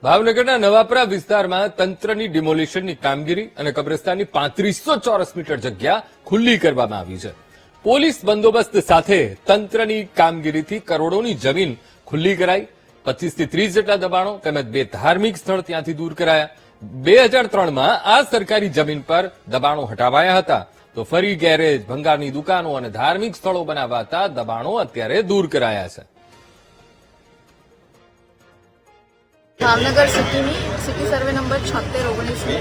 ભાવનગરના નવાપરા વિસ્તારમાં તંત્રની ડિમોલિશનની કામગીરી અને કબ્રસ્તાનની 3500 ચોરસ મીટર જગ્યા ખુલ્લી કરવામાં આવી છે. પોલીસ બંદોબસ્ત સાથે તંત્રની કામગીરીથી કરોડોની જમીન ખુલ્લી કરાઈ. 25 થી 30 જેટલા દબાણો તેમજ 2 ધાર્મિક સ્થળ ત્યાંથી દૂર કરાયા. 2003માં આ સરકારી જમીન પર દબાણો હટાવાયા હતા, તો ફરી ગેરેજ, ભંગારની દુકાનો અને ધાર્મિક સ્થળો બનાવાતા દબાણો અત્યારે દૂર કરાયા છે. ભાવનગર સિટી સર્વે નંબર 7619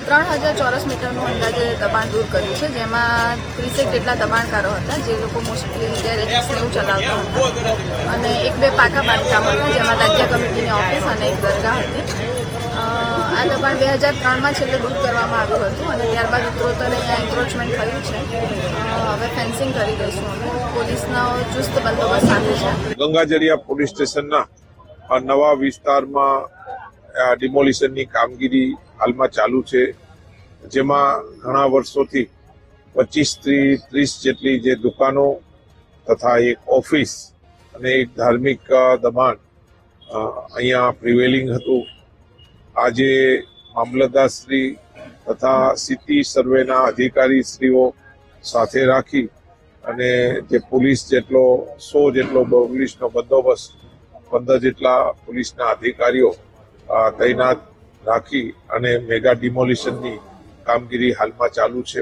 3000 ચોરસ મીટરનું અંદાજે દબાણ દૂર કર્યું છે, જેમાં 30 જેટલા દબાણકારો હતા, જે લોકો મોસ્ટલી ગેરેજીસ એવું ચલાવતા હતા, અને 1-2 પાકા બાંધકામ હતા, જેમાં રાજ્ય કમિટીની ઓફિસ અને એક દરગાહ હતી. આ દબાણ 2003માં છેલ્લે દૂર કરવામાં આવ્યું હતું, અને ત્યારબાદ ઉત્તરોત્તર અહીંયા એન્ક્રોચમેન્ટ થયું છે. હવે ફેન્સિંગ કરી દઈશું અમે. પોલીસનો ચુસ્ત બંદોબસ્ત સાથે છે. ગંગાજળિયા પોલીસ સ્ટેશનના નવા વિસ્તારમાં ડિમોલિશનની કામગીરી હાલમાં ચાલુ છે, જેમાં ઘણા વર્ષોથી 25 થી 30 જેટલી જે દુકાનો તથા એક ઓફિસ અને એક ધાર્મિક દબાણ અહીંયા પ્રિવેલિંગ હતું. આજે મામલતદારશ્રી તથા સિટી સર્વેના અધિકારીશ્રીઓ સાથે રાખી અને જે પોલીસ જેટલો 100 જેટલો પોલીસનો બંદોબસ્ત, 15 જેટલા પોલીસના અધિકારીઓ તૈનાત રાખી અને મેગા ડિમોલિશનની કામગીરી હાલમાં ચાલુ છે.